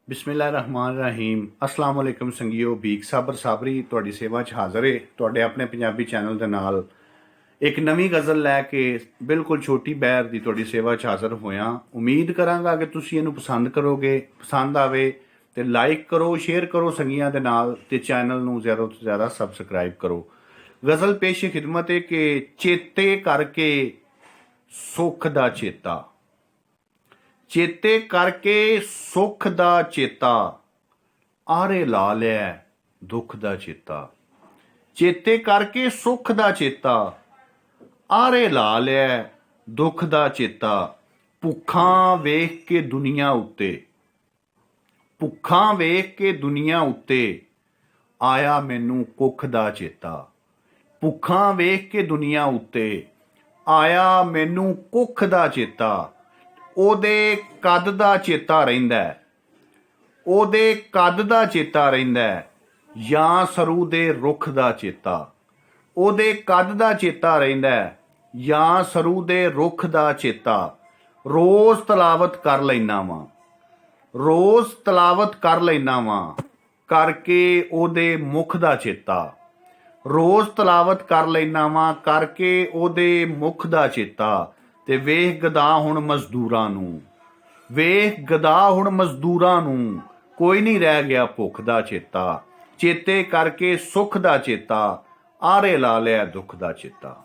बिस्मिल्लाहिर्रहमानिर्रहीम अस्सलाम वालेकुम संगियो भीख साबर साबरी तुहाडी सेवा च हाज़र है तुहाडे अपने पंजाबी चैनल दे नाल एक नवी गज़ल लैके बिल्कुल छोटी बैर दी तुहाडी सेवा च हाज़र होया। उम्मीद करांगा कि तुसीं इहनूं पसंद करोगे, पसंद आवे तो लाइक करो, शेयर करो संगियां दे नाल ते चैनल नूं ज़्यादा तो ज़्यादा सबसक्राइब करो। गज़ल पेश खिदमत है कि चेते करके सुख दा चेता, चेते करके सुख दा चेता, आरे ला लिया दुख दा चेता। चेते करके सुख दा चेता, आरे ला लिया दुख दा चेता। भुखां वेख के दुनिया उत्ते, भुखां वेख के दुनिया उत्ते, आया मैनू कुख दा चेता। भुखां वेख के दुनिया उत्ते, आया मैनू कुख दा चेता। ਉਹਦੇ ਕੱਦ ਦਾ ਚੇਤਾ ਰਹਿੰਦਾ, ਉਹਦੇ ਕੱਦ ਦਾ ਚੇਤਾ ਰਹਿੰਦਾ, ਜਾਂ ਸਰੂ ਦੇ ਰੁੱਖ ਦਾ ਚੇਤਾ। ਉਹਦੇ ਕੱਦ ਦਾ ਚੇਤਾ ਰਹਿੰਦਾ ਜਾਂ ਸਰੂ ਦੇ ਰੁੱਖ ਦਾ ਚੇਤਾ। ਰੋਜ਼ ਤਲਾਵਤ ਕਰ ਲੈਨਾ ਵਾਂ, ਰੋਜ਼ ਤਲਾਵਤ ਕਰ ਲੈਨਾ ਵਾਂ, ਕਰਕੇ ਉਹਦੇ ਮੁਖ ਦਾ ਚੇਤਾ। ਰੋਜ਼ ਤਲਾਵਤ ਕਰ ਲੈਨਾ ਵਾਂ, ਕਰਕੇ ਉਹਦੇ ਮੁਖ ਦਾ ਚੇਤਾ। ਤੇ ਵੇਖ ਗਦਾ ਹੁਣ ਮਜ਼ਦੂਰਾਂ ਨੂੰ, ਵੇਖ ਗਦਾ ਹੁਣ ਮਜ਼ਦੂਰਾਂ ਨੂੰ, ਕੋਈ ਨਹੀਂ ਰਹਿ ਗਿਆ ਭੁੱਖ ਦਾ ਚੇਤਾ। ਚੇਤੇ ਕਰਕੇ ਸੁੱਖ ਦਾ ਚੇਤਾ, ਆਰੇ ਲਾ ਲਿਆ ਦੁੱਖ ਦਾ ਚੇਤਾ।